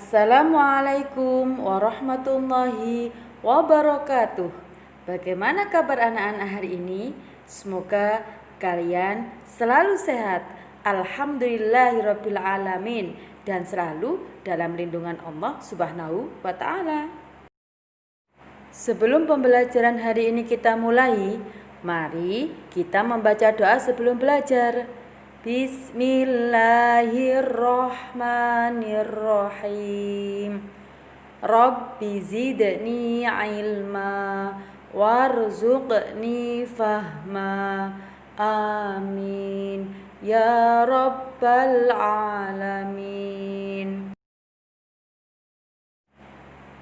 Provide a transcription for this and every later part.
Assalamualaikum warahmatullahi wabarakatuh. Bagaimana kabar anak-anak hari ini? Semoga kalian selalu sehat. Alhamdulillahirabbil alamin dan selalu dalam lindungan Allah Subhanahu wa taala. Sebelum pembelajaran hari ini kita mulai, mari kita membaca doa sebelum belajar. Bismillahirrahmanirrahim. Rabbi zidni ilma warzuqni fahma. Amin ya rabbal alamin.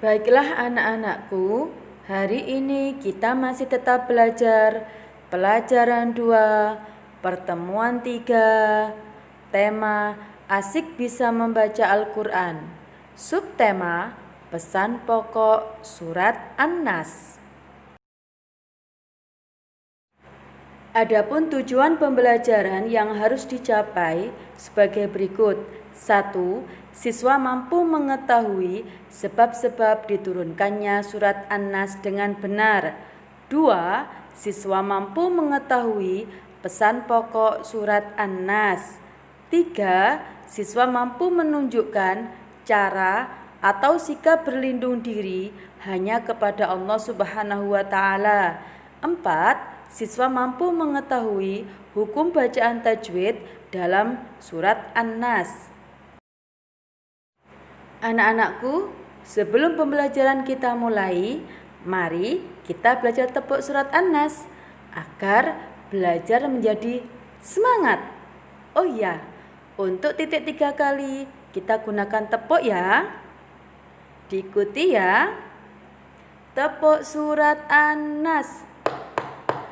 Baiklah anak-anakku, hari ini kita masih tetap belajar pelajaran 2. Pertemuan 3, tema asik bisa membaca Al-Quran. Subtema pesan pokok surat An-Nas. Adapun tujuan pembelajaran yang harus dicapai sebagai berikut. 1. Siswa mampu mengetahui sebab-sebab diturunkannya surat An-Nas dengan benar. 2. Siswa mampu mengetahui pesan pokok surat An-Nas. 3. Siswa mampu menunjukkan cara atau sikap berlindung diri hanya kepada Allah Subhanahu wa taala. 4. Siswa mampu mengetahui hukum bacaan tajwid dalam surat An-Nas. Anak-anakku, sebelum pembelajaran kita mulai, mari kita belajar tepuk surat An-Nas agar belajar menjadi semangat. Oh iya, untuk titik 3 kali kita gunakan tepuk ya. Diikuti ya. Tepuk surat An-Nas.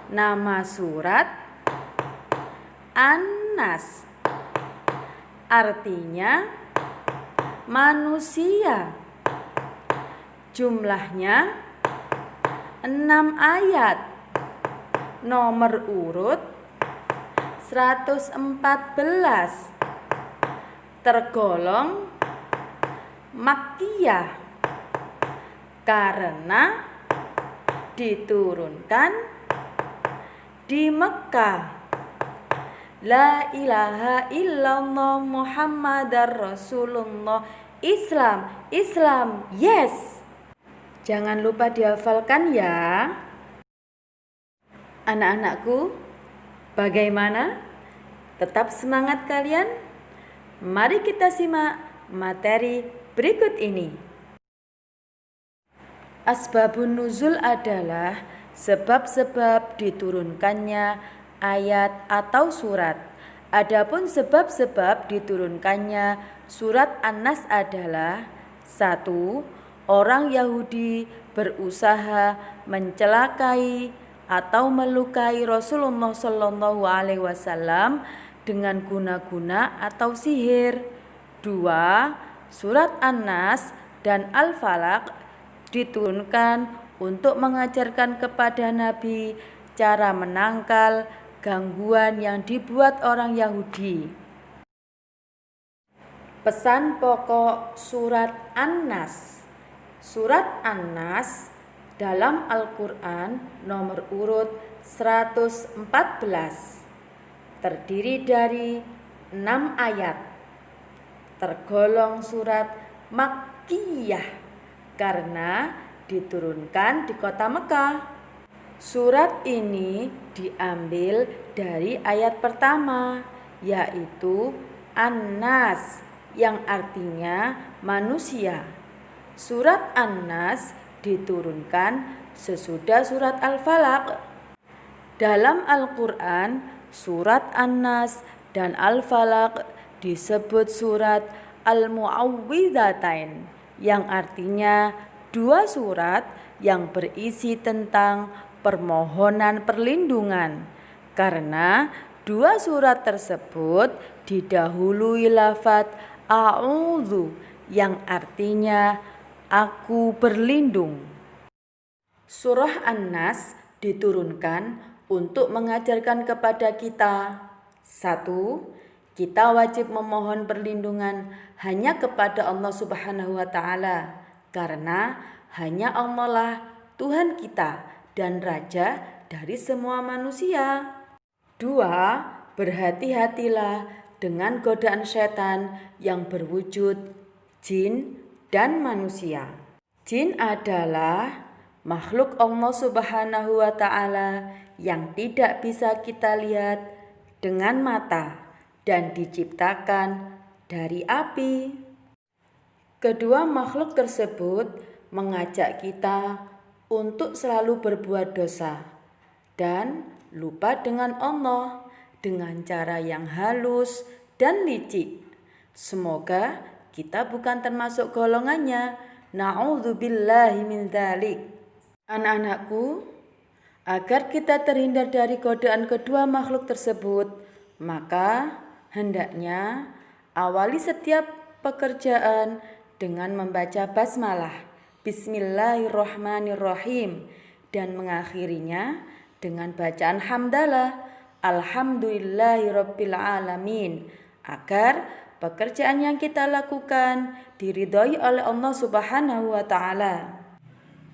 Nama surat An-Nas. Artinya manusia. Jumlahnya 6 ayat. Nomor urut 114, tergolong Makkiyah karena diturunkan di Mekah. La ilaha illallah Muhammadar Rasulullah. Islam, yes. Jangan lupa dihafalkan ya. Anak-anakku, bagaimana? Tetap semangat kalian? Mari kita simak materi berikut ini. Asbabun nuzul adalah sebab-sebab diturunkannya ayat atau surat. Adapun sebab-sebab diturunkannya surat An-Nas adalah 1. Orang Yahudi berusaha mencelakai atau melukai Rasulullah Shallallahu Alaihi Wasallam dengan guna-guna atau sihir. 2. Surat An-Nas dan Al-Falaq diturunkan untuk mengajarkan kepada Nabi cara menangkal gangguan yang dibuat orang Yahudi. Pesan pokok surat An-Nas. Surat An-Nas dalam Al-Quran nomor urut 114 terdiri dari 6 ayat, tergolong surat Makkiyah karena diturunkan di kota Mekah. Surat ini diambil dari ayat pertama, yaitu An-Nas yang artinya manusia. Surat An-Nas diturunkan sesudah surat Al-Falaq. Dalam Al-Quran, surat An-Nas dan Al-Falaq disebut surat Al-Mu'awwidhatain yang artinya 2 surat yang berisi tentang permohonan perlindungan. Karena 2 surat tersebut didahului lafaz A'udzu yang artinya aku berlindung. Surah An-Nas diturunkan untuk mengajarkan kepada kita 1. Kita wajib memohon perlindungan hanya kepada Allah Subhanahu wa Ta'ala, karena hanya Allah lah Tuhan kita dan Raja dari semua manusia. 2. Berhati-hatilah dengan godaan setan yang berwujud jin dan manusia. Jin adalah makhluk Allah Subhanahu wa Ta'ala yang tidak bisa kita lihat dengan mata dan diciptakan dari api. Kedua makhluk tersebut mengajak kita untuk selalu berbuat dosa dan lupa dengan Allah dengan cara yang halus dan licik. Semoga kita bukan termasuk golongannya. Na'udzubillahi min dzalik. Anak-anakku, agar kita terhindar dari godaan kedua makhluk tersebut, maka hendaknya awali setiap pekerjaan dengan membaca basmalah, Bismillahirrahmanirrahim, dan mengakhirinya dengan bacaan hamdalah, Alhamdulillahirabbil alamin, agar pekerjaan yang kita lakukan diridhoi oleh Allah Subhanahu wa Ta'ala.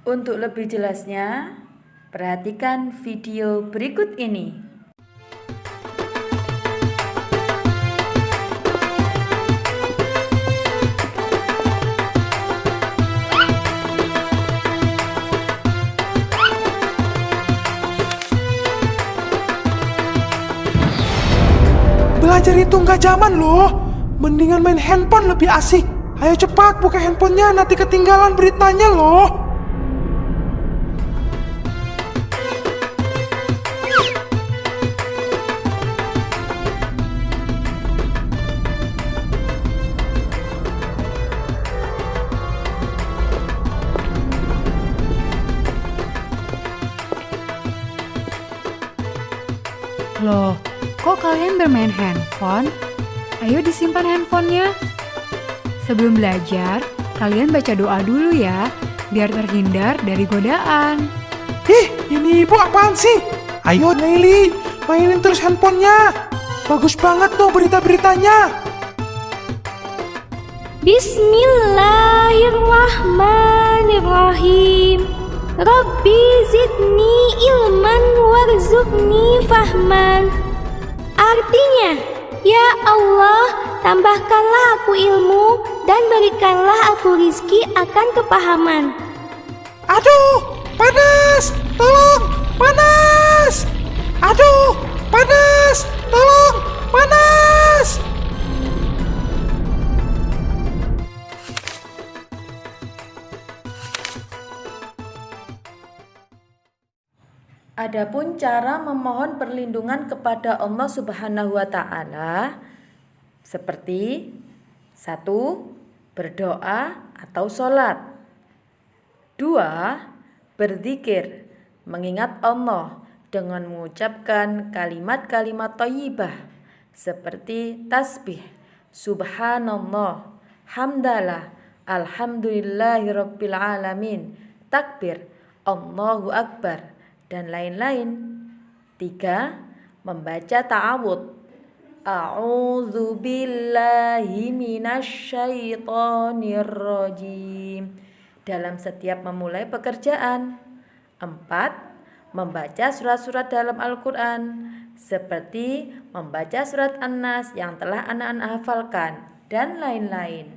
Untuk lebih jelasnya, perhatikan video berikut ini. Belajar itu nggak zaman loh. Mendingan main handphone lebih asik. Ayo cepat buka handphonenya, nanti ketinggalan beritanya loh. Loh, kok kalian bermain handphone? Ayo disimpan handphonenya. Sebelum belajar, kalian baca doa dulu ya, biar terhindar dari godaan. Ini ibu apaan sih? Ayo Naili, mainin terus handphonenya. Bagus banget tuh berita-beritanya. Bismillahirrahmanirrahim. Rabbi zidni ilman warzuqni fahman. Artinya, ya Allah, tambahkanlah aku ilmu dan berikanlah aku rizki akan kepahaman. Aduh, panas! Tolong, panas! Aduh, panas! Tolong, panas! Adapun cara memohon perlindungan kepada Allah Subhanahu wa Ta'ala seperti 1. Berdoa atau sholat. 2. Berzikir, mengingat Allah dengan mengucapkan kalimat-kalimat thayyibah seperti tasbih, subhanallah, hamdalah, alhamdulillahirabbil alamin, takbir, Allahu akbar, dan lain-lain. 3. Membaca ta'awudz. A'udzu billahi minasyaitonir rajim dalam setiap memulai pekerjaan. 4. Membaca surat-surat dalam Al-Quran seperti membaca surat An-Nas yang telah anak-anak hafalkan dan lain-lain.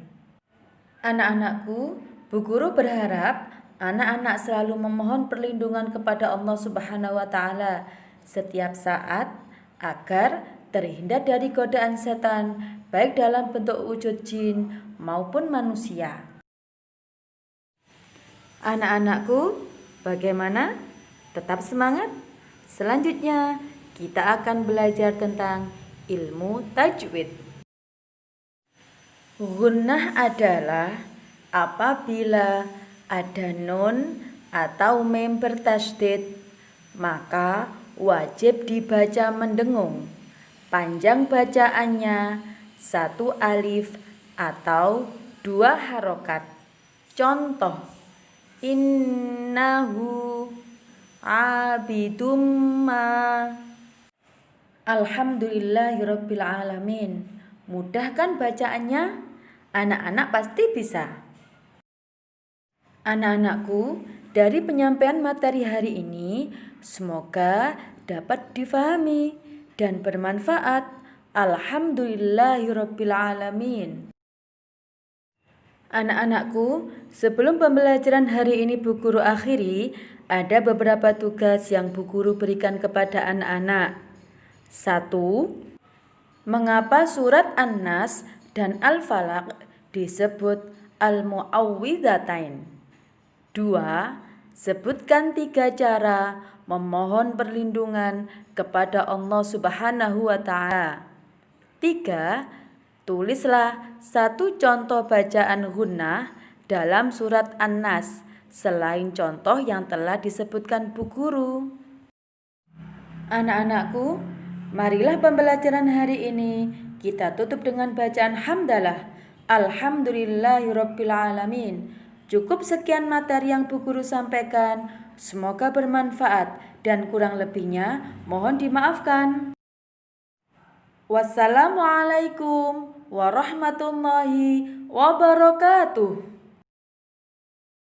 Anak-anakku, Bu Guru berharap anak-anak selalu memohon perlindungan kepada Allah Subhanahu wa Ta'ala setiap saat agar terhindar dari godaan setan, baik dalam bentuk wujud jin maupun manusia. Anak-anakku, bagaimana? Tetap semangat? Selanjutnya, kita akan belajar tentang ilmu tajwid. Gunnah adalah apabila ada nun atau mim bertasydid, maka wajib dibaca mendengung. Panjang bacaannya 1 alif atau 2 harokat. Contoh, innahu abidum ma. Alhamdulillahirabbil alamin. Mudah kan bacaannya? Anak-anak pasti bisa. Anak-anakku, dari penyampaian materi hari ini, semoga dapat difahami dan bermanfaat. Alhamdulillahirrabbilalamin. Anak-anakku, sebelum pembelajaran hari ini Bu Guru akhiri, ada beberapa tugas yang Bu Guru berikan kepada anak-anak. 1. Mengapa surat An-Nas dan Al-Falaq disebut Al-Mu'awwidzatain? 2. Sebutkan 3 cara memohon perlindungan kepada Allah Subhanahu wa Ta'ala. 3. Tulislah 1 contoh bacaan gunnah dalam surat An-Nas selain contoh yang telah disebutkan Bu Guru. Anak-anakku, marilah pembelajaran hari ini kita tutup dengan bacaan hamdalah. Alhamdulillahirrabbilalamin. Cukup sekian materi yang Bu Guru sampaikan. Semoga bermanfaat dan kurang lebihnya mohon dimaafkan. Wassalamualaikum warahmatullahi wabarakatuh.